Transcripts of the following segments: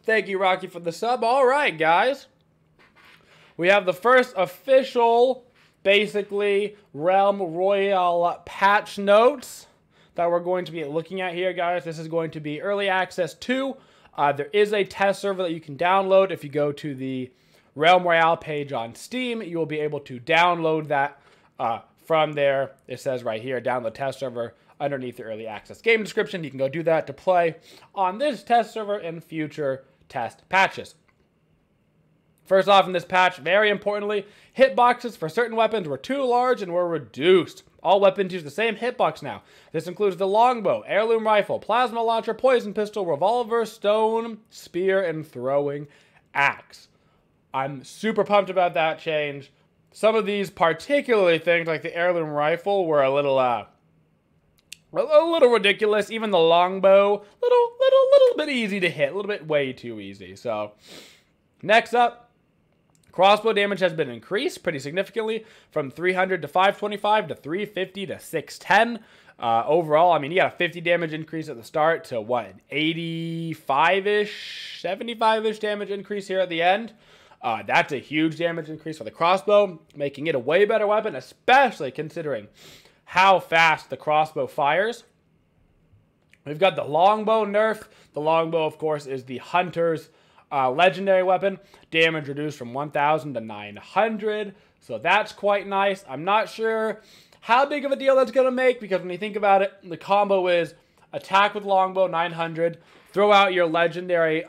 Thank you, Rocky, for the sub. All right, guys. We have the first official, basically, Realm Royale patch notes that we're going to be looking at here, guys. This is going to be early access 2. There is a test server that you can download. If you go to the Realm Royale page on Steam, you will be able to download that from there. It says right here, download test server underneath the early access game description. You can go do that to play on this test server in future test patches. First off in this patch, very importantly, hitboxes for certain weapons were too large and were reduced. All weapons use the same hitbox now. This includes the longbow, heirloom rifle, plasma launcher, poison pistol, revolver, stone, spear, and throwing axe. I'm super pumped about that change. Some of these particularly things, like the heirloom rifle, were a little ridiculous. Even the longbow, little bit easy to hit, a little bit way too easy. So, next up, crossbow damage has been increased pretty significantly from 300 to 525 to 350 to 610. Overall, I mean, you got a 50 damage increase at the start to what, 85-ish, 75-ish damage increase here at the end. That's a huge damage increase for the crossbow, making it a way better weapon, especially considering how fast the crossbow fires. We've got the longbow nerf. The longbow, of course, is the hunter's legendary weapon. Damage reduced from 1,000 to 900. So that's quite nice. I'm not sure how big of a deal that's going to make, because when you think about it, the combo is attack with longbow 900, throw out your legendary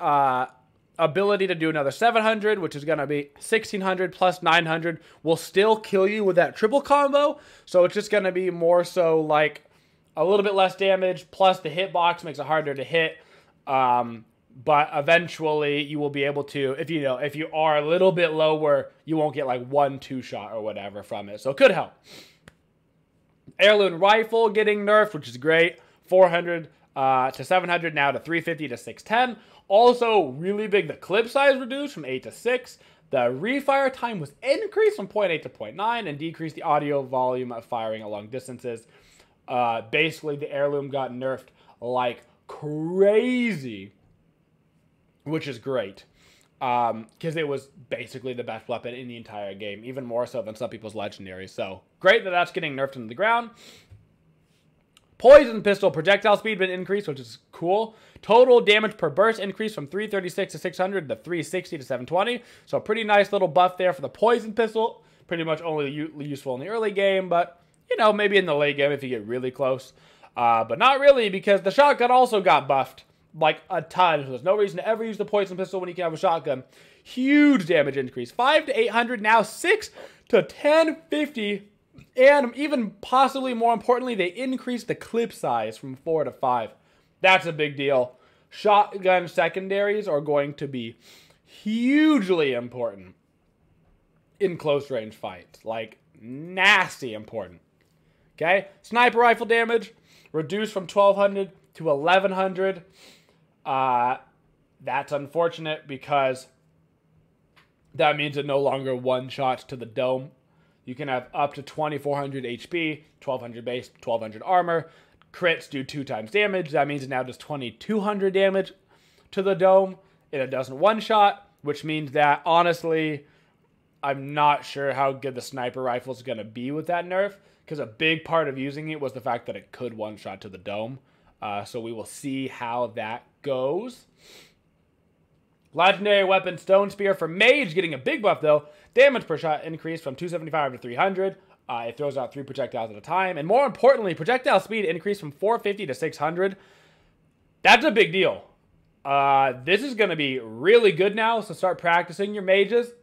ability to do another 700, which is going to be 1,600 plus 900, will still kill you with that triple combo. So it's just going to be more so like a little bit less damage, plus the hitbox makes it harder to hit. But eventually you will be able to, if you are a little bit lower, you won't get like 1-2 shot or whatever from it. So it could help. Heirloom rifle getting nerfed, which is great. 400 to 700, now to 350 to 610. Also, really big, the clip size reduced from 8 to 6. The refire time was increased from 0.8 to 0.9 and decreased the audio volume of firing at long distances. Basically, the heirloom got nerfed like crazy, which is great. Because it was basically the best weapon in the entire game, even more so than some people's legendaries. So, great that that's getting nerfed into the ground. Poison pistol projectile speed been increased, which is cool. Total damage per burst increased from 336 to 600 to 360 to 720. So a pretty nice little buff there for the poison pistol. Pretty much only useful in the early game, but, maybe in the late game if you get really close. But not really, because the shotgun also got buffed like a ton. So there's no reason to ever use the poison pistol when you can have a shotgun. Huge damage increase. 5 to 800, now 6 to 1050. And even possibly more importantly, they increased the clip size from 4 to 5. That's a big deal. Shotgun secondaries are going to be hugely important in close range fights. Like, nasty important. Okay? Sniper rifle damage reduced from 1,200 to 1,100. That's unfortunate because that means it no longer one-shots to the dome. You can have up to 2,400 HP, 1,200 base, 1,200 armor. Crits do 2 times damage. That means it now does 2,200 damage to the dome, and it doesn't one-shot, which means that, honestly, I'm not sure how good the sniper rifle is going to be with that nerf, because a big part of using it was the fact that it could one-shot to the dome. So we will see how that goes. Legendary weapon Stone Spear for Mage getting a big buff, though. Damage per shot increased from 275 to 300. It throws out 3 projectiles at a time. And more importantly, projectile speed increased from 450 to 600. That's a big deal. This is going to be really good now, so start practicing your mages.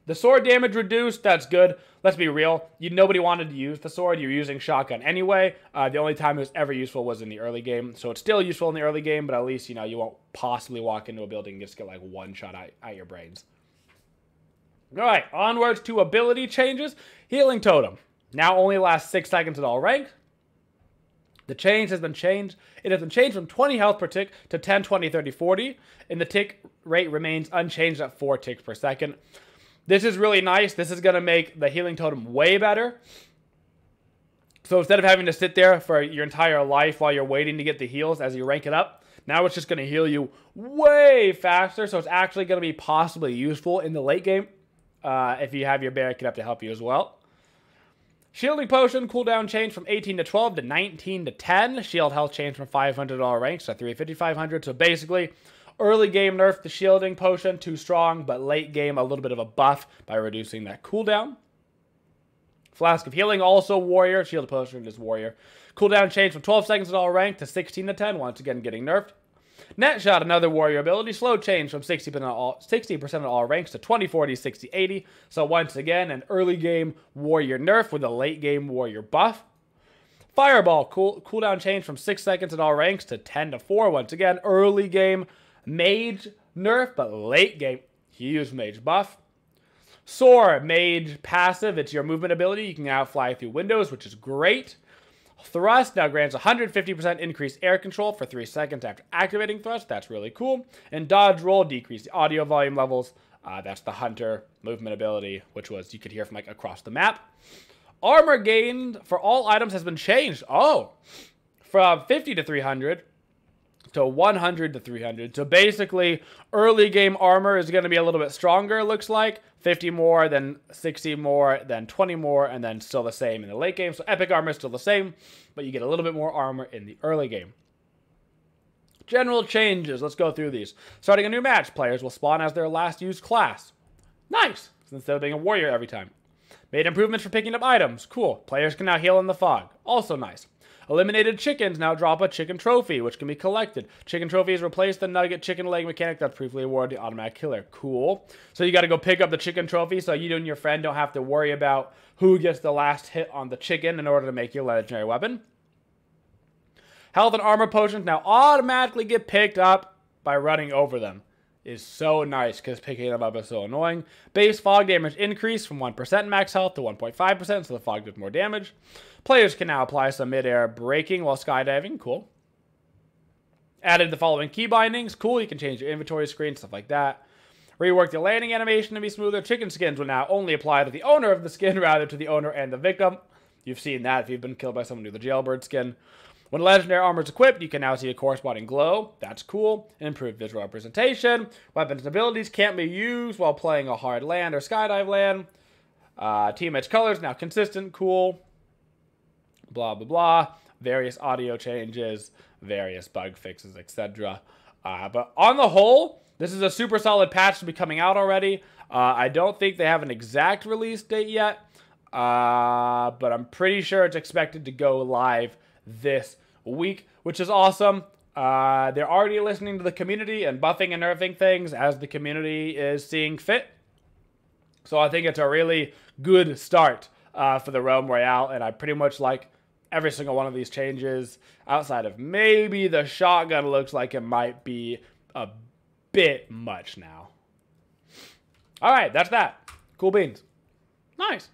The sword damage reduced, that's good. Let's be real. Nobody wanted to use the sword. You're using shotgun anyway. The only time it was ever useful was in the early game. So it's still useful in the early game, but at least, you won't possibly walk into a building and just get like one shot at your brains. Alright, onwards to ability changes. Healing Totem. Now only lasts 6 seconds at all ranks. The change has been changed. It has been changed from 20 health per tick to 10, 20, 30, 40. And the tick rate remains unchanged at 4 ticks per second. This is really nice. This is going to make the healing totem way better. So instead of having to sit there for your entire life while you're waiting to get the heals as you rank it up, Now it's just going to heal you way faster, so it's actually going to be possibly useful in the late game if you have your barricade up to help you as well. Shielding Potion, cooldown change from 18 to 12 to 19 to 10. Shield health change from $500 ranks to 350, 500. So basically, early game nerf the Shielding Potion, too strong, but late game a little bit of a buff by reducing that cooldown. Flask of Healing, also Warrior. Shield Potion is Warrior. Cooldown change from 12 seconds at all rank to 16 to 10, once again getting nerfed. Net Shot, another Warrior ability. Slow change from 60% at all ranks to 20, 40, 60, 80. So once again, an early game Warrior nerf with a late game Warrior buff. Fireball, cooldown change from 6 seconds at all ranks to 10 to 4. Once again, early game Mage nerf, but late game huge Mage buff. Soar, Mage passive. It's your movement ability. You can now fly through windows, which is great. Thrust now grants 150% increased air control for 3 seconds after activating Thrust. That's really cool. And Dodge Roll, decrease the audio volume levels. That's the Hunter movement ability, which was you could hear from like across the map. Armor gained for all items has been changed. Oh, from 50 to 300 to 100 to 300. So basically, early game armor is going to be a little bit stronger, it looks like. 50 more, then 60 more, then 20 more, and then still the same in the late game. So epic armor is still the same, but you get a little bit more armor in the early game. General changes. Let's go through these. Starting a new match, players will spawn as their last used class. Nice! Instead of being a warrior every time. Made improvements for picking up items. Cool. Players can now heal in the fog. Also nice. Eliminated chickens now drop a chicken trophy, which can be collected. Chicken trophies replace the nugget chicken leg mechanic that's previously awarded the automatic killer. Cool. So you got to go pick up the chicken trophy so you and your friend don't have to worry about who gets the last hit on the chicken in order to make your legendary weapon. Health and armor potions now automatically get picked up by running over them. Is so nice because picking them up is so annoying. Base fog damage increase from 1% max health to 1.5%, so the fog does more damage. Players can now apply some mid-air braking while skydiving. Cool. Added the following key bindings. Cool, you can change your inventory screen, stuff like that. Rework the landing animation to be smoother. Chicken skins will now only apply to the owner of the skin rather to the owner and the victim. You've seen that if you've been killed by someone with the jailbird skin. When legendary armor is equipped, you can now see a corresponding glow. That's cool. Improved visual representation. Weapons and abilities can't be used while playing a hard land or skydive land. Teammates' colors now consistent. Cool. Blah, blah, blah. Various audio changes. Various bug fixes, etc. But on the whole, this is a super solid patch to be coming out already. I don't think they have an exact release date yet. But I'm pretty sure it's expected to go live this week, which is awesome. They're already listening to the community and buffing and nerfing things as the community is seeing fit. So I think it's a really good start for the Realm Royale, and I pretty much like every single one of these changes, outside of maybe the shotgun looks like it might be a bit much now. All right, that's that. Cool beans. Nice.